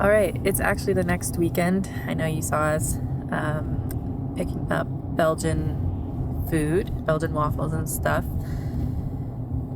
All right, it's actually the next weekend. I know you saw us picking up Belgian food, Belgian waffles and stuff.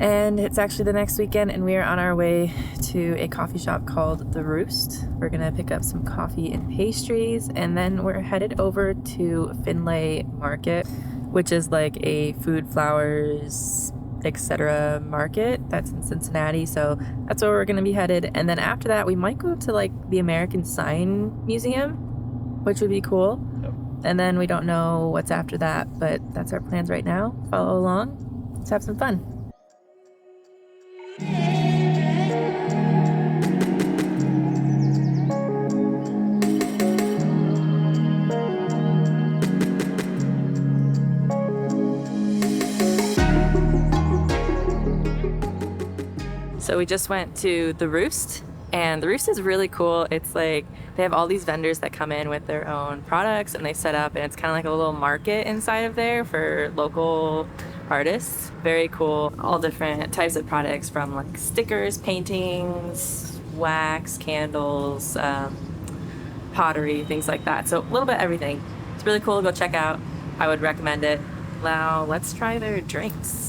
And it's actually the next weekend, and we are on our way to a coffee shop called The Roost. We're gonna pick up some coffee and pastries, and then we're headed over to Findlay Market, which is like a food, flowers, etc. market that's in Cincinnati. So that's where we're gonna be headed. And then after that, we might go to like the American Sign Museum, which would be cool. Yep. And then we don't know what's after that, but that's our plans right now. Follow along. Let's have some fun. So we just went to The Roost, and The Roost is really cool. It's like they have all these vendors that come in with their own products, and they set up, and it's kind of like a little market inside of there for local artists. Very cool. All different types of products, from like stickers, paintings, wax, candles, pottery, things like that. So a little bit of everything. It's really cool to go check out. I would recommend it. Now let's try their drinks.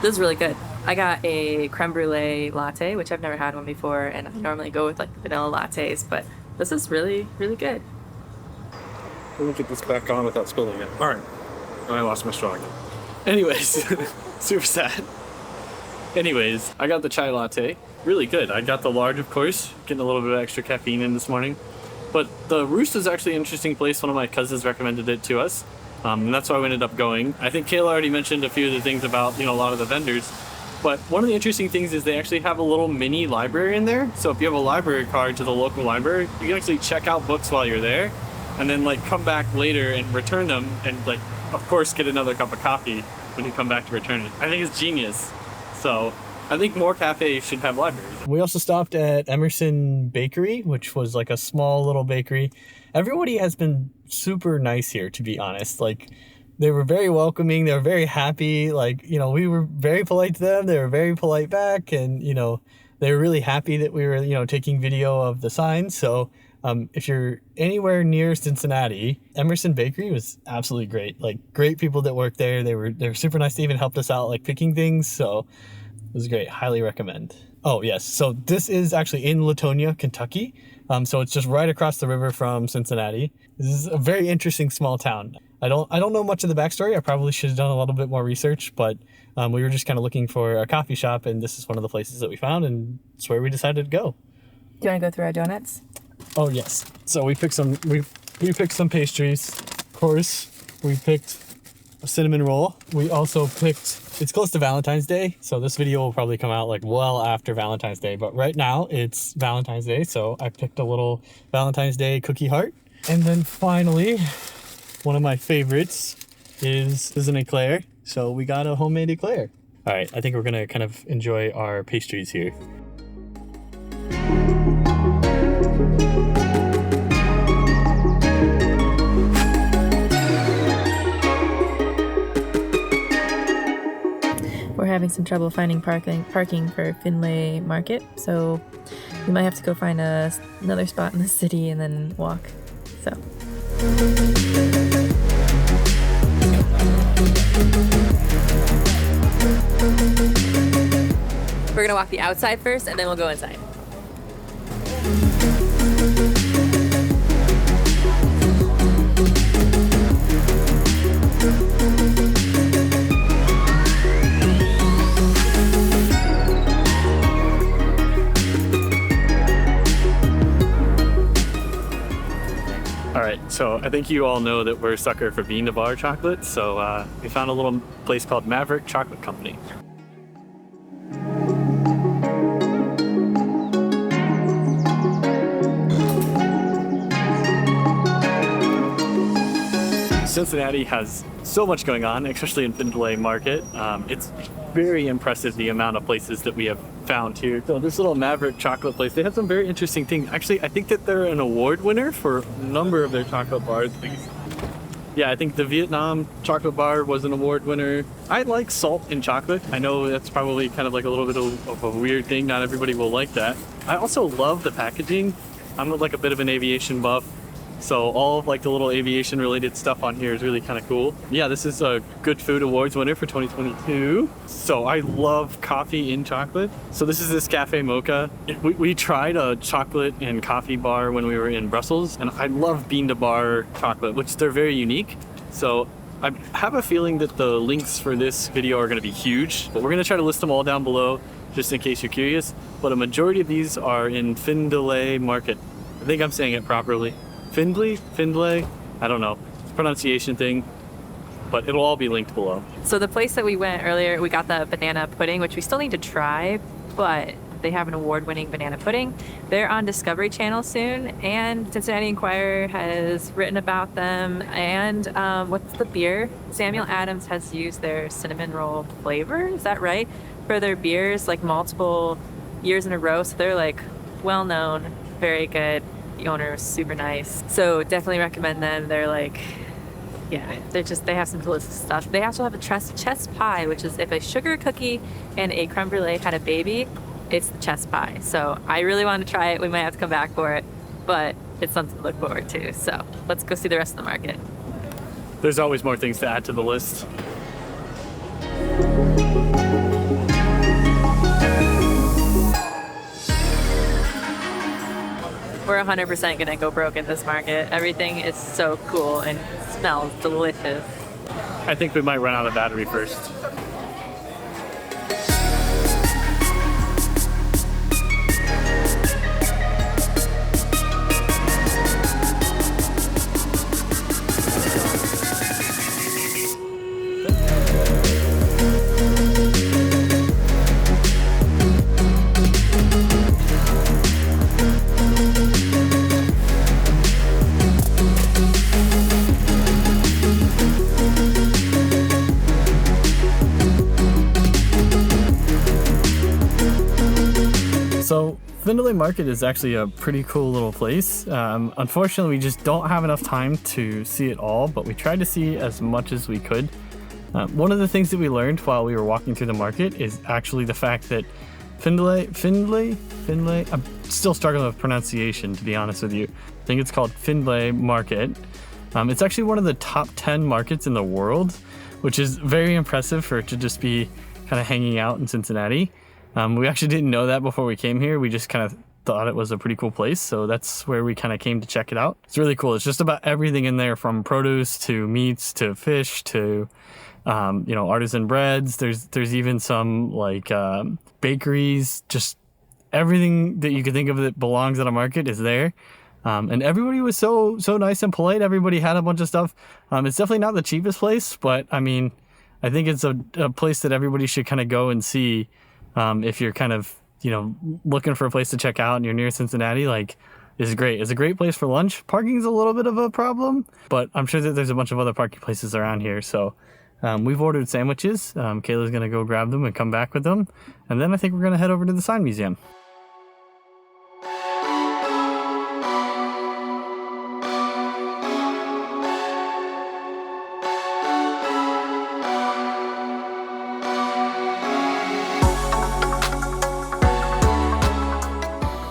This is really good. I got a creme brulee latte, which I've never had one before, and I normally go with like vanilla lattes, but this is really, really good. Let me get this back on without spilling it. All right. I lost my straw again. Anyways, super sad. Anyways, I got the chai latte. Really good. I got the large, of course, getting a little bit of extra caffeine in this morning. But the Roost is actually an interesting place. One of my cousins recommended it to us. And that's why we ended up going. I think Kayla already mentioned a few of the things about, a lot of the vendors. But one of the interesting things is they actually have a little mini library in there. So if you have a library card to the local library, you can actually check out books while you're there, and then come back later and return them, and of course get another cup of coffee when you come back to return it. I think it's genius. So I think more cafes should have libraries. We also stopped at Emerson Bakery, which was like a small little bakery. Everybody has been super nice here, to be honest. They were very welcoming. They were very happy. We were very polite to them. They were very polite back. And, they were really happy that we were, taking video of the signs. So if you're anywhere near Cincinnati, Emerson Bakery was absolutely great. Great people that worked there. They were super nice. They even helped us out, picking things. So it was great. Highly recommend. Oh, yes. So this is actually in Latonia, Kentucky. So it's just right across the river from Cincinnati. This is a very interesting small town. I don't know much of the backstory. I probably should have done a little bit more research, but we were just kind of looking for a coffee shop, and this is one of the places that we found, and it's where we decided to go. Do you want to go through our donuts? Oh, yes. So we picked some pastries. Of course, we picked a cinnamon roll. We also picked, it's close to Valentine's Day, so this video will probably come out well after Valentine's Day, but right now it's Valentine's Day, so I picked a little Valentine's Day cookie heart. And then finally, one of my favorites is an eclair, so we got a homemade eclair. All right, I think we're gonna kind of enjoy our pastries here. We're having some trouble finding parking for Findlay Market, so we might have to go find another spot in the city and then walk. So we're gonna walk the outside first, and then we'll go inside. So I think you all know that we're a sucker for bean-to-bar chocolate, so we found a little place called Maverick Chocolate Company. Cincinnati has so much going on, especially in Findlay Market. It's very impressive the amount of places that we have found here. So this little Maverick chocolate place, they have some very interesting things. Actually, I think that they're an award winner for a number of their chocolate bars. Yeah, I think the Vietnam chocolate bar was an award winner. I like salt in chocolate. I know that's probably kind of like a little bit of a weird thing. Not everybody will like that. I also love the packaging. I'm like a bit of an aviation buff, so all of like the little aviation related stuff on here is really kind of cool. Yeah, this is a Good Food Awards winner for 2022. So I love coffee in chocolate. So this is this Cafe Mocha. We tried a chocolate and coffee bar when we were in Brussels, and I love bean to bar chocolate, which they're very unique. So I have a feeling that the links for this video are going to be huge, but we're going to try to list them all down below just in case you're curious. But a majority of these are in Findlay Market. I think I'm saying it properly. Findlay, I don't know. It's a pronunciation thing, but it'll all be linked below. So the place that we went earlier, we got the banana pudding, which we still need to try, but they have an award-winning banana pudding. They're on Discovery Channel soon, and Cincinnati Enquirer has written about them. And what's the beer? Samuel Adams has used their cinnamon roll flavor, is that right? For their beers, like multiple years in a row. So they're like well-known, very good. The owner is super nice. So definitely recommend them. They're like, yeah, they have some delicious stuff. They also have a chess pie, which is if a sugar cookie and a creme brulee had a baby, it's the chess pie. So I really want to try it. We might have to come back for it, but it's something to look forward to. So let's go see the rest of the market. There's always more things to add to the list. We're 100% gonna go broke at this market. Everything is so cool and smells delicious. I think we might run out of battery first. So Findlay Market is actually a pretty cool little place. Unfortunately, we just don't have enough time to see it all, but we tried to see as much as we could. One of the things that we learned while we were walking through the market is actually the fact that Findlay, I'm still struggling with pronunciation, to be honest with you. I think it's called Findlay Market. It's actually one of the top 10 markets in the world, which is very impressive for it to just be kind of hanging out in Cincinnati. We actually didn't know that before we came here. We just kind of thought it was a pretty cool place, so that's where we kind of came to check it out. It's really cool. It's just about everything in there, from produce to meats to fish to artisan breads. There's even some like bakeries. Just everything that you could think of that belongs at a market is there. And everybody was so nice and polite. Everybody had a bunch of stuff. It's definitely not the cheapest place, but I mean, I think it's a place that everybody should kind of go and see. If you're kind of, looking for a place to check out and you're near Cincinnati, like, is great. It's a great place for lunch. Parking's a little bit of a problem, but I'm sure that there's a bunch of other parking places around here. So we've ordered sandwiches. Kayla's going to go grab them and come back with them. And then I think we're going to head over to the Sign Museum.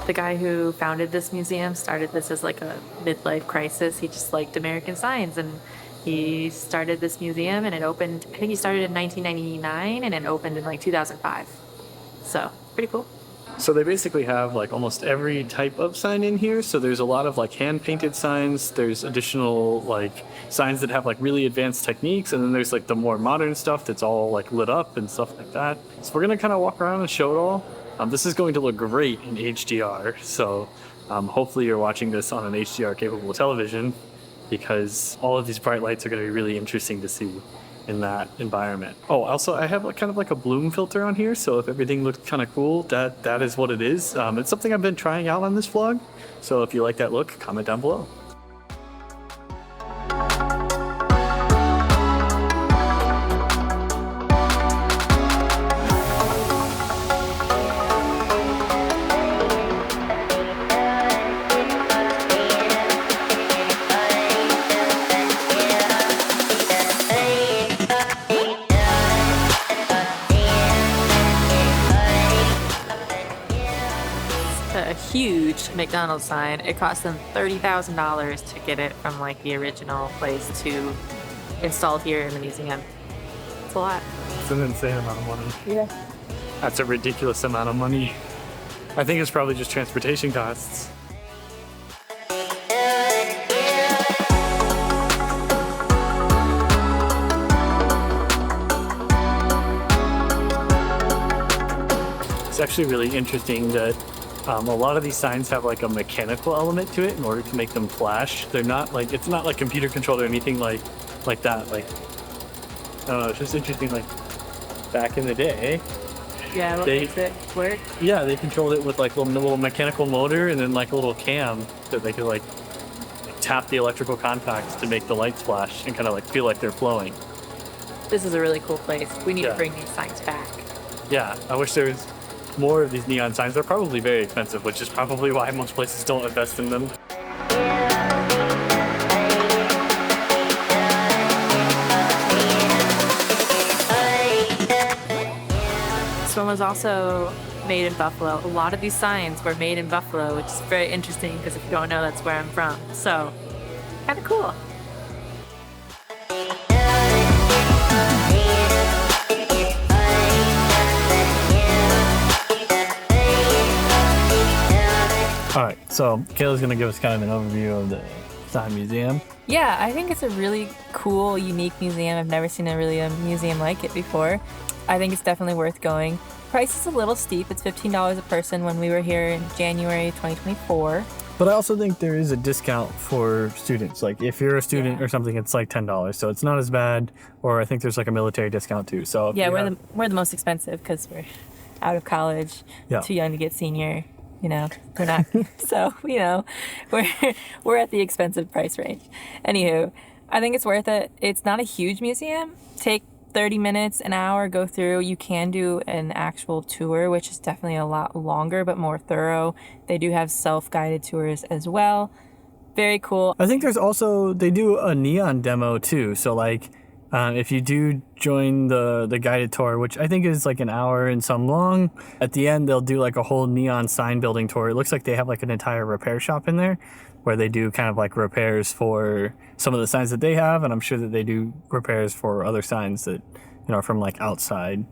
The guy who founded this museum started this as like a midlife crisis. He just liked American signs, and he started this museum, and it opened, I think he started in 1999 and it opened in like 2005. So pretty cool. So they basically have like almost every type of sign in here. So there's a lot of like hand painted signs. There's additional like signs that have like really advanced techniques. And then there's like the more modern stuff that's all like lit up and stuff like that. So we're going to kind of walk around and show it all. This is going to look great in HDR. So hopefully you're watching this on an HDR capable television, because all of these bright lights are going to be really interesting to see in that environment. Oh, also I have kind of like a bloom filter on here, so if everything looks kind of cool, that is what it is. It's something I've been trying out on this vlog, so if you like that look, comment down below. huge McDonald's sign. It cost them $30,000 to get it from like the original place to installed here in the museum. It's a lot. It's an insane amount of money. Yeah. That's a ridiculous amount of money. I think it's probably just transportation costs. It's actually really interesting that a lot of these signs have like a mechanical element to it in order to make them flash. They're not like, it's not like computer controlled or anything like that. Like, I don't know, it's just interesting. Like back in the day, Yeah, what makes it work? yeah, they controlled it with like a little mechanical motor and then like a little cam that they could like tap the electrical contacts to make the lights flash and kind of like feel like they're flowing. This is a really cool place. We need Yeah. to bring these signs back. Yeah, I wish there was more of these neon signs. They're probably very expensive, which is probably why most places don't invest in them. This one was also made in Buffalo. A lot of these signs were made in Buffalo, which is very interesting because if you don't know, that's where I'm from. So, kind of cool. All right, so Kayla's gonna give us kind of an overview of the sign museum. Yeah, I think it's a really cool, unique museum. I've never seen a museum like it before. I think it's definitely worth going. Price is a little steep. It's $15 a person when we were here in January 2024. But I also think there is a discount for students. Like if you're a student Yeah. or something, it's like $10, so it's not as bad. Or I think there's like a military discount too. So if Yeah, you we're the most expensive because we're out of college, Yeah. too young to get senior. You know, we're not. So you know, we're at the expensive price range. Anywho, I think it's worth it. It's not a huge museum. Take 30 minutes, an hour, go through. You can do an actual tour, which is definitely a lot longer but more thorough. They do have self-guided tours as well. Very cool. I think there's also, they do a neon demo too. So like if you do join the guided tour, which I think is like an hour and some long, at the end they'll do like a whole neon sign building tour. It looks like they have like an entire repair shop in there where they do kind of like repairs for some of the signs that they have, and I'm sure that they do repairs for other signs that, you know, are from like outside.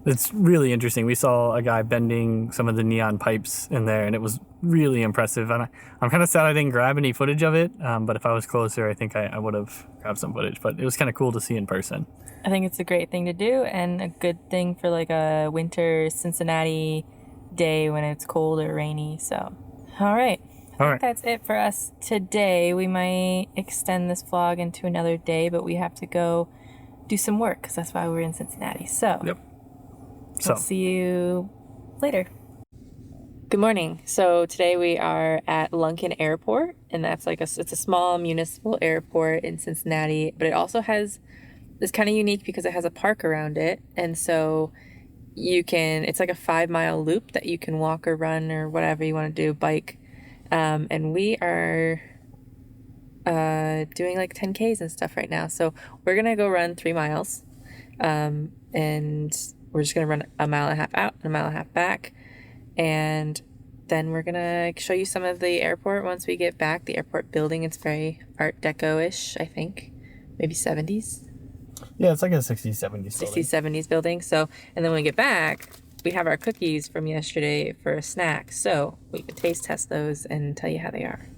It's really interesting. We saw a guy bending some of the neon pipes in there, and it was really impressive. And I'm kind of sad I didn't grab any footage of it, but if I was closer, I think I would have grabbed some footage. But it was kind of cool to see in person. I think it's a great thing to do and a good thing for like a winter Cincinnati day when it's cold or rainy. So, all right. All right. That's it for us today. We might extend this vlog into another day, but we have to go do some work because that's why we're in Cincinnati. So, Yep. we'll see you later. Good morning. So today we are at Lunkin Airport, and that's like it's a small municipal airport in Cincinnati, but it also has, it's kind of unique because it has a park around it, and so it's like a 5-mile loop that you can walk or run or whatever you want to do, bike. And we are doing like 10Ks and stuff right now. So we're going to go run 3 miles. And we're just going to run a mile and a half out and a mile and a half back. And then we're going to show you some of the airport once we get back. The airport building, it's very Art Deco-ish, I think. Maybe 70s. Yeah, it's like a 60s, 70s 60s, 70s building. So, and then when we get back, we have our cookies from yesterday for a snack, so we can taste test those and tell you how they are.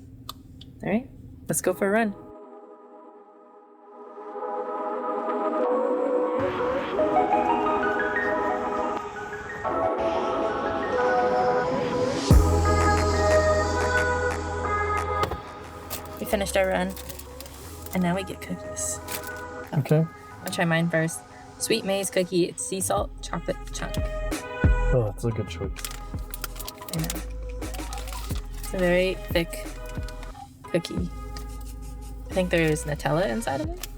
All right, let's go for a run. We finished our run, and now we get cookies. Okay. I'll try mine first. Sweet maize cookie, it's sea salt, chocolate chunk. Oh, that's a good choice. I know. It's a very thick cookie. I think there is Nutella inside of it.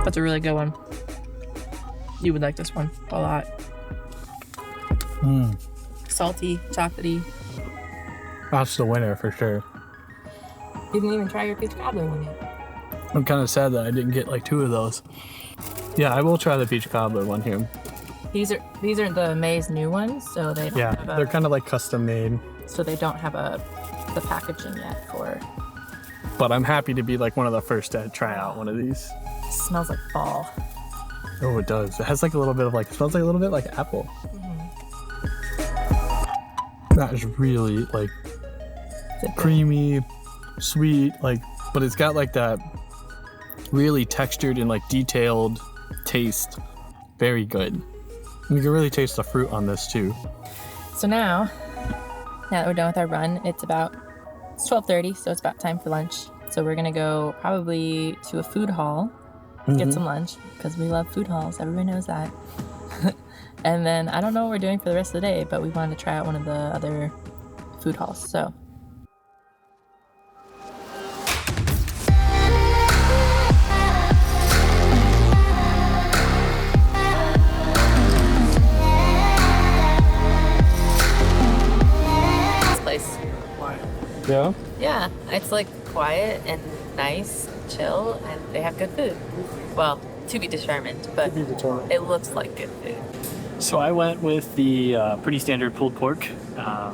That's a really good one. You would like this one a lot. Salty, chocolatey. That's the winner for sure. You didn't even try your peach cobbler one yet. I'm kind of sad that I didn't get like 2 of those. Yeah, I will try the peach cobbler one here. These are the May's new ones, so they don't have they're kind of like custom made. so they don't have the packaging yet for. But I'm happy to be like one of the first to try out one of these. It smells like fall. Oh, it does. It has like a little bit of like, it smells like a little bit like apple. That is really like creamy, sweet, like, but it's got like that really textured and like detailed taste. Very good. You can really taste the fruit on this too. So now that we're done with our run, it's 12:30, so it's about time for lunch. So we're gonna go probably to a food hall, get some lunch, because we love food halls, everybody knows that. And then I don't know what we're doing for the rest of the day, but we wanted to try out one of the other food halls, so. This place. Yeah? Yeah, it's like quiet and nice, chill, and they have good food. Well, to be determined, but it looks like good food. So I went with the pretty standard pulled pork. I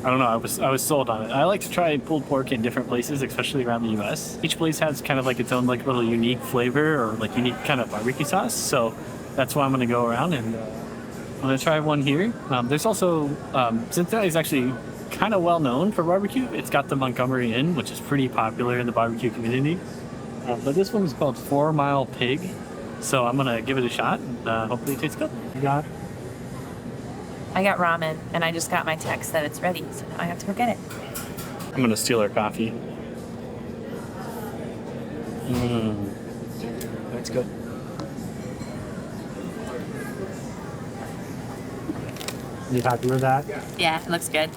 don't know, I was sold on it. I like to try pulled pork in different places, especially around the US. Each place has kind of like its own like little unique flavor or like unique kind of barbecue sauce. So that's why I'm gonna go around and I'm gonna try one here. There's also, Cincinnati is actually kind of well known for barbecue. It's got the Montgomery Inn, which is pretty popular in the barbecue community. But this one is called 4 Mile Pig. So I'm gonna give it a shot and hopefully it tastes good. You got? I got ramen, and I just got my text that it's ready, so now I have to go get it. I'm gonna steal our coffee. That's good. You happy with that? Yeah, it looks good.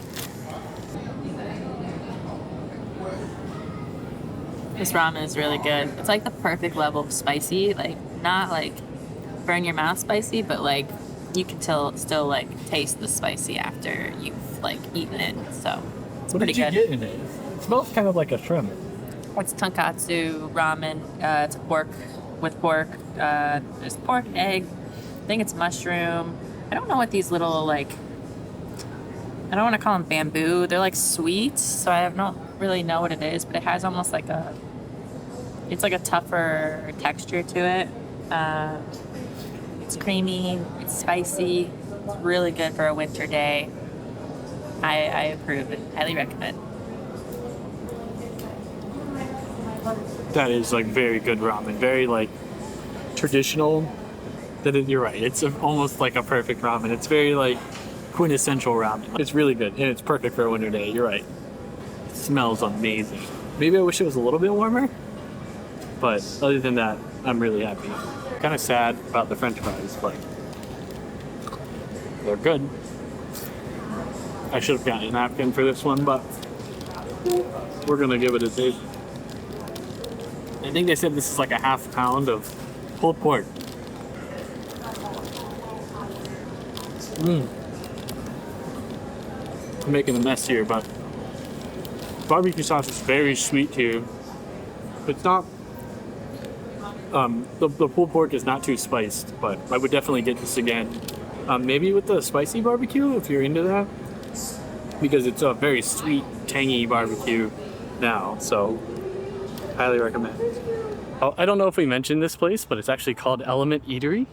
This ramen is really good. It's like the perfect level of spicy, like not like burn your mouth spicy, but like you can still like taste the spicy after you've like eaten it. So it's What pretty did you good. get in it? It smells kind of like a shrimp. It's tonkatsu ramen. It's pork with pork. There's pork, egg. I think it's mushroom. I don't know what these little like. I don't want to call them bamboo. They're like sweet, so I don't really know what it is. But it has almost like it's like a tougher texture to it. It's creamy. It's spicy. It's really good for a winter day. I approve it. Highly recommend. That is like very good ramen. Very like traditional. You're right. It's almost like a perfect ramen. It's very like quintessential ramen. It's really good and it's perfect for a winter day. You're right. It smells amazing. Maybe I wish it was a little bit warmer, but other than that, I'm really happy. Kind of sad about the French fries, but they're good. I should have gotten a napkin for this one, but we're gonna give it a taste. I think they said this is like a half pound of pulled pork. I'm making a mess here, but barbecue sauce is very sweet here. It's not, the pulled pork is not too spiced, but I would definitely get this again. Maybe with the spicy barbecue, if you're into that, because it's a very sweet, tangy barbecue now, so highly recommend. I don't know if we mentioned this place, but it's actually called Element Eatery.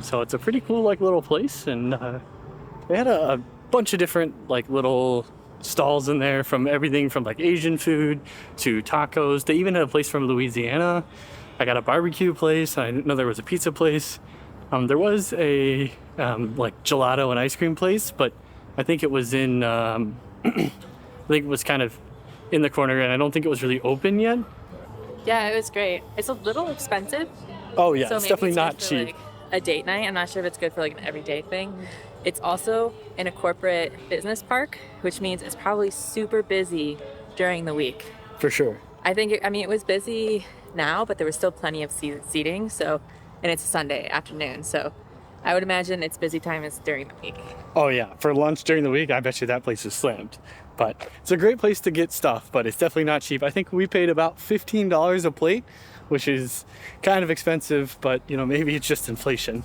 So it's a pretty cool like little place, and they had a bunch of different like little stalls in there, from everything from like Asian food to tacos. They even had a place from Louisiana. I got a barbecue place. I didn't know there was a pizza place. There was a like gelato and ice cream place, but I think it was in I think it was kind of in the corner, and I don't think it was really open yet. Yeah, it was great. It's a little expensive. Oh yeah, So it's maybe definitely good not for, cheap. like, a date night. I'm not sure if it's good for like an everyday thing. It's also in a corporate business park, which means it's probably super busy during the week. For sure. I think, it was busy now, but there was still plenty of seating. So, and it's a Sunday afternoon. So I would imagine its busy time is during the week. Oh yeah, for lunch during the week, I bet you that place is slammed. But it's a great place to get stuff, but it's definitely not cheap. I think we paid about $15 a plate, which is kind of expensive, but you know, maybe it's just inflation.